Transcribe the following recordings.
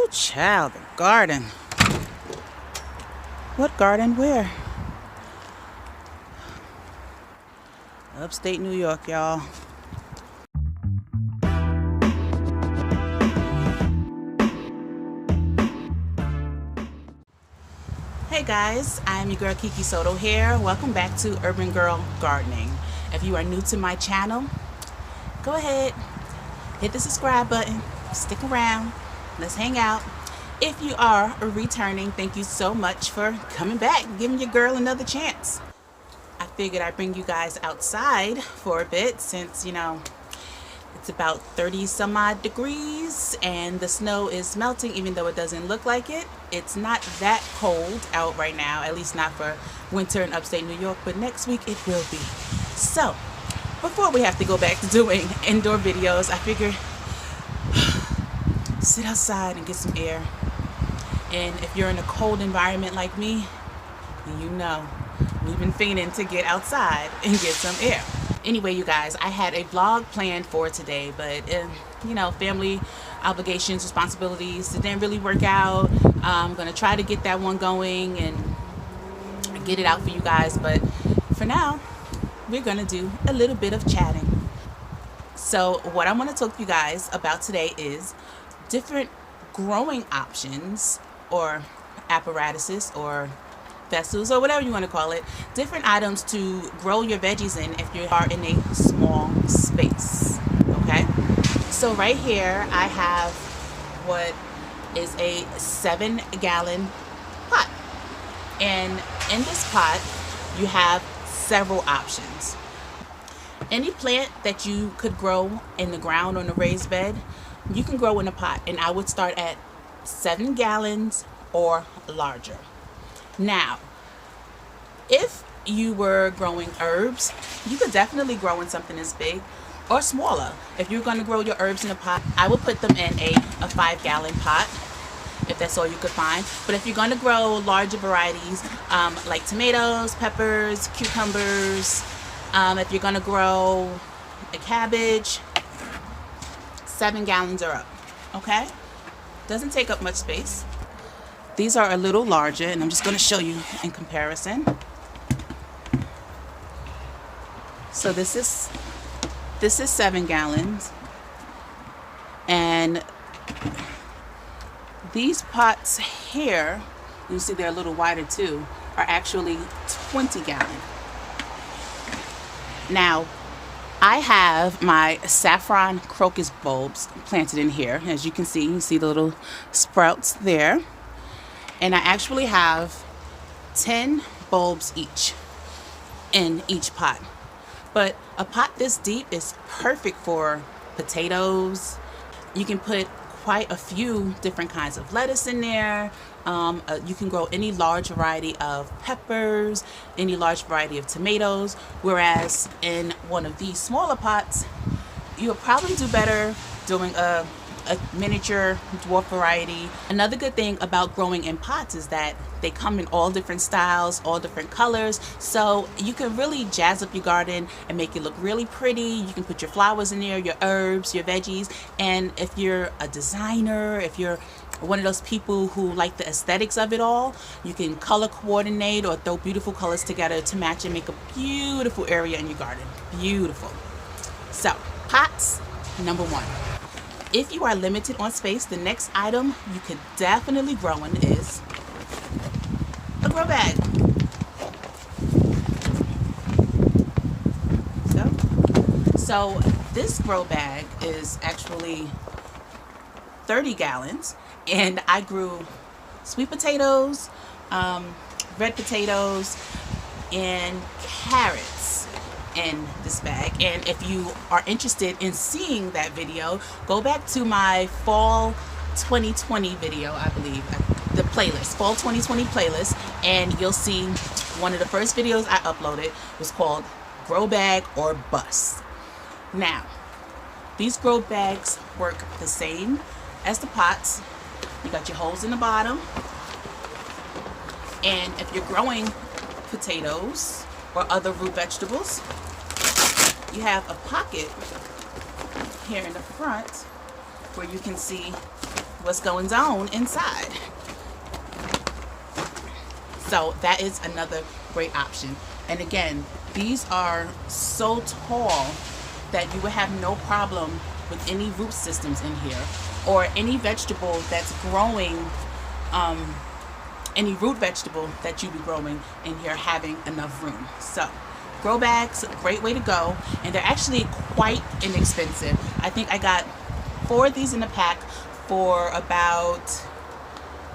Ooh, child, the garden. What garden? Where? Upstate New York, y'all. Hey guys, I'm your girl Kiki Soto here. Welcome back to Urban Girl Gardening. If you are new to my channel, go ahead, hit the subscribe button, stick around, let's hang out. If you are returning, thank you so much for coming back and giving your girl another chance. I figured I'd bring you guys outside for a bit since, you know, it's about 30 some odd degrees and the snow is melting, even though it doesn't look like it. It's not that cold out right now, at least not for winter in upstate New York, but next week it will be. So, before we have to go back to doing indoor videos, I figured sit outside and get some air. And if you're in a cold environment like me, then you know we've been fiending to get outside and get some air. Anyway, you guys, I had a vlog planned for today, but you know, family obligations, responsibilities, it didn't really work out. I'm gonna try to get that one going and get it out for you guys, but for now we're gonna do a little bit of chatting. So what I'm gonna talk to you guys about today is different growing options or apparatuses or vessels or whatever you want to call it, different items to grow your veggies in if you are in a small space. Okay, so right here I have what is a 7-gallon pot, and in this pot you have several options. Any plant that you could grow in the ground on a raised bed, you can grow in a pot, and I would start at 7 gallons or larger. Now, if you were growing herbs, you could definitely grow in something as big or smaller. If you're going to grow your herbs in a pot, I would put them in a 5-gallon pot, if that's all you could find. But if you're going to grow larger varieties, like tomatoes, peppers, cucumbers, if you're going to grow a cabbage, 7 gallons or up. Okay? Doesn't take up much space. These are a little larger, and I'm just going to show you in comparison. So this is 7 gallons, and these pots here, you see they're a little wider too, are actually 20 gallon. Now, I have my saffron crocus bulbs planted in here. As you see the little sprouts there. And I actually have 10 bulbs each in each pot. But a pot this deep is perfect for potatoes. You can put quite a few different kinds of lettuce in there. You can grow any large variety of peppers, any large variety of tomatoes, whereas in one of these smaller pots, you'll probably do better doing a miniature dwarf variety. Another good thing about growing in pots is that they come in all different styles, all different colors, so you can really jazz up your garden and make it look really pretty. You can put your flowers in there, your herbs, your veggies, and if you're a designer, if you're one of those people who like the aesthetics of it all, you can color coordinate or throw beautiful colors together to match and make a beautiful area in your garden. Beautiful. So, pots, number one. If you are limited on space, the next item you could definitely grow in is a grow bag. So this grow bag is actually 30 gallons, and I grew sweet potatoes, red potatoes, and carrots in this bag. And if you are interested in seeing that video, go back to my fall 2020 video, I believe, the playlist, fall 2020 playlist, and you'll see one of the first videos I uploaded was called Grow Bag or Bust. Now, these grow bags work the same as the pots. You got your holes in the bottom, and if you're growing potatoes or other root vegetables, you have a pocket here in the front where you can see what's going on inside. So that is another great option. And again, these are so tall that you would have no problem with any root systems in here, or any vegetable that's growing, any root vegetable that you be growing in here having enough room. So grow bags, great way to go, and they're actually quite inexpensive. I think I got 4 of these in a pack for about,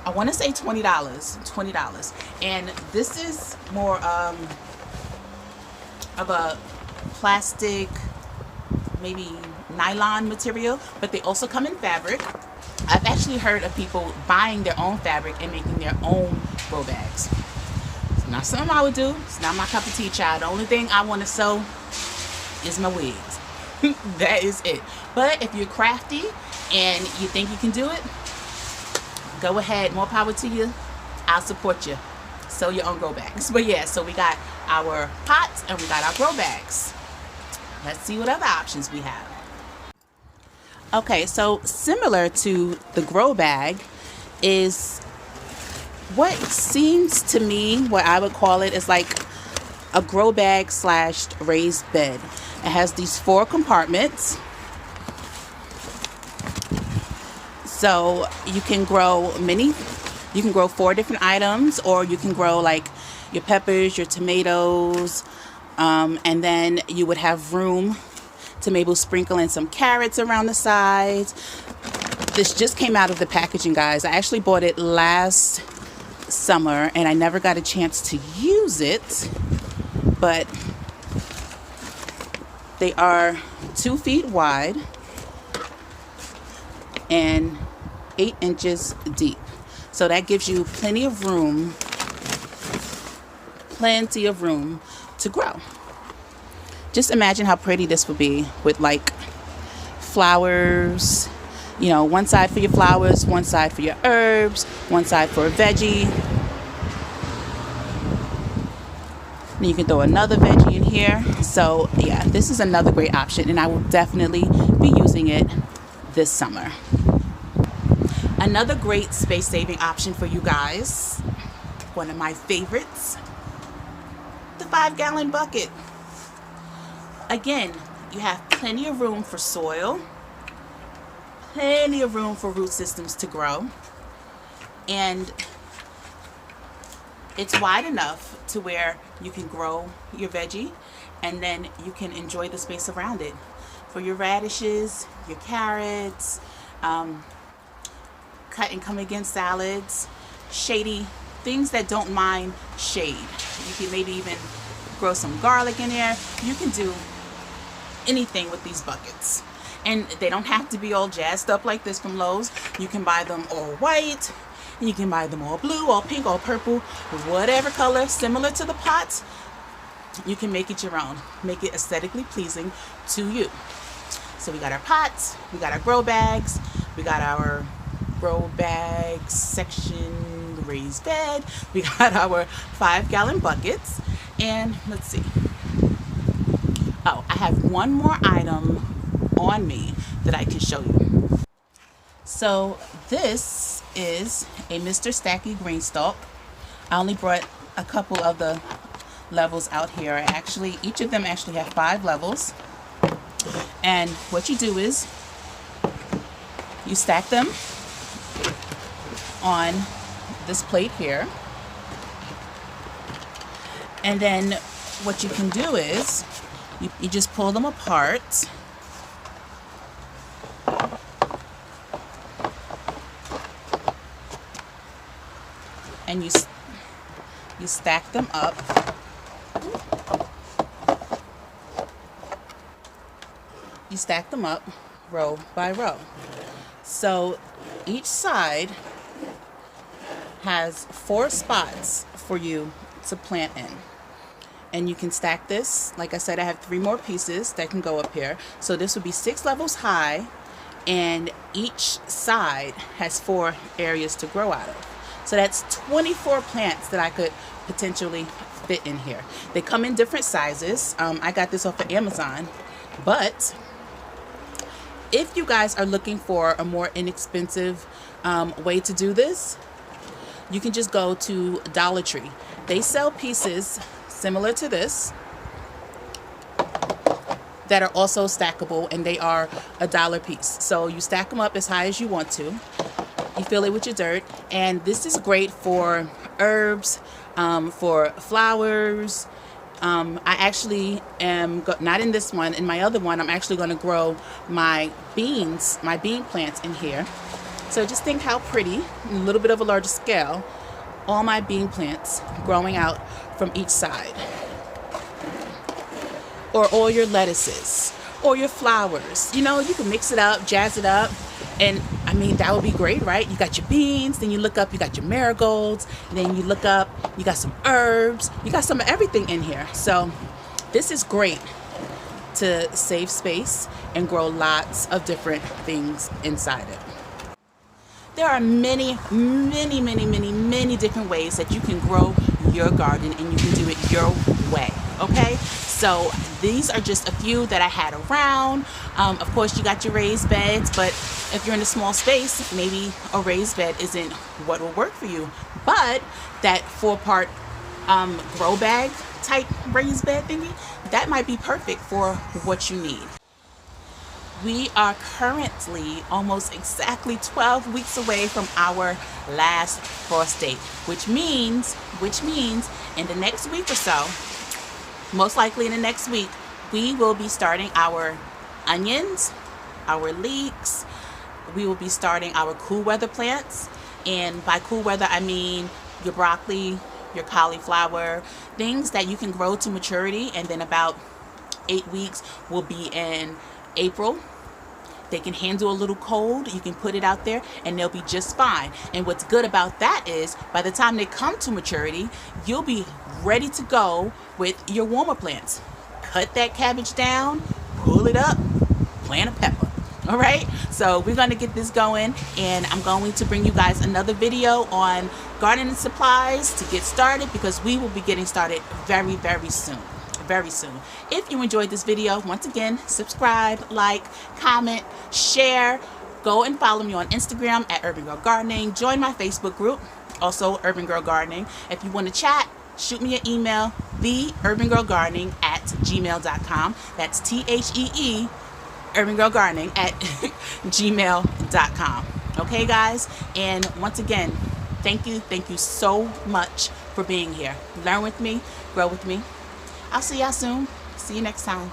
I want to say $20. And this is more of a plastic, maybe nylon material, but they also come in fabric. I've actually heard of people buying their own fabric and making their own grow bags. It's not something I would do. It's not my cup of tea, child. The only thing I want to sew is my wigs. That is it. But if you're crafty and you think you can do it, go ahead. More power to you. I'll support you. Sew your own grow bags. But yeah, so we got our pots and we got our grow bags. Let's see what other options we have. Okay, so similar to the grow bag is what seems to me, what I would call it, is like a grow bag slash raised bed. It has these 4 compartments. So you can grow 4 different items, or you can grow like your peppers, your tomatoes, and then you would have room to maybe sprinkle in some carrots around the sides. This just came out of the packaging, guys. I actually bought it last summer and I never got a chance to use it, but they are 2 feet wide and 8 inches deep. So that gives you plenty of room to grow. Just imagine how pretty this would be with like flowers, you know, one side for your flowers, one side for your herbs, one side for a veggie. Then you can throw another veggie in here. So yeah, this is another great option and I will definitely be using it this summer. Another great space saving option for you guys, one of my favorites, the 5-gallon bucket. Again, you have plenty of room for soil, plenty of room for root systems to grow, and it's wide enough to where you can grow your veggie and then you can enjoy the space around it for your radishes, your carrots, cut and come again salads, shady things that don't mind shade. You can maybe even grow some garlic in there. You can do anything with these buckets, and they don't have to be all jazzed up like this from Lowe's. You can buy them all white, and you can buy them all blue, all pink, all purple, whatever color, similar to the pots. You can make it your own, make it aesthetically pleasing to you. So we got our pots, we got our grow bags, we got our grow bags section, the raised bed, we got our 5-gallon buckets, and let's see. Oh, I have one more item on me that I can show you. So this is a Mr. Stacky green stalk. I only brought a couple of the levels out here. Each of them actually have 5 levels. And what you do is you stack them on this plate here. And then what you can do is you just pull them apart. And you stack them up. You stack them up row by row. So each side has 4 spots for you to plant in. And you can stack this. Like I said, I have 3 more pieces that can go up here. So this would be 6 levels high, and each side has 4 areas to grow out of. So that's 24 plants that I could potentially fit in here. They come in different sizes. I got this off of Amazon, but if you guys are looking for a more inexpensive way to do this, you can just go to Dollar Tree. They sell pieces similar to this that are also stackable, and they are $1 a piece. So you stack them up as high as you want to. You fill it with your dirt, and this is great for herbs, for flowers. I actually am not in this one. In my other one, I'm actually going to grow my beans, my bean plants in here. So just think how pretty, a little bit of a larger scale, all my bean plants growing out from each side. Or all your lettuces, or your flowers. You know, you can mix it up, jazz it up, and I mean, that would be great, right? You got your beans, then you look up, you got your marigolds, and then you look up, you got some herbs, you got some of everything in here. So this is great to save space and grow lots of different things inside it. There are many different ways that you can grow your garden, and you can do it your way, okay? So these are just a few that I had around. Of course, you got your raised beds, but if you're in a small space, maybe a raised bed isn't what will work for you. But that 4-part grow bag type raised bed thingy, that might be perfect for what you need. We are currently almost exactly 12 weeks away from our last frost date, which means in the next week or so, most likely in the next week, we will be starting our onions, our leeks. We will be starting our cool weather plants. And by cool weather, I mean your broccoli, your cauliflower, things that you can grow to maturity. And then about 8 weeks will be in April. They can handle a little cold. You can put it out there and they'll be just fine. And what's good about that is by the time they come to maturity, you'll be ready to go with your warmer plants. Cut that cabbage down, pull it up, plant a pepper. All right, so we're going to get this going, and I'm going to bring you guys another video on gardening supplies to get started, because we will be getting started very soon. Very soon. If you enjoyed this video, once again, subscribe, like, comment, share. Go and follow me on Instagram at Urban Girl Gardening. Join my Facebook group, also Urban Girl Gardening. If you want to chat, shoot me an email, theurbangirlgardening@gmail.com. That's THEE, Urban Girl Gardening at gmail.com. Okay, guys? And once again, thank you so much for being here. Learn with me, grow with me. I'll see y'all soon. See you next time.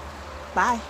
Bye.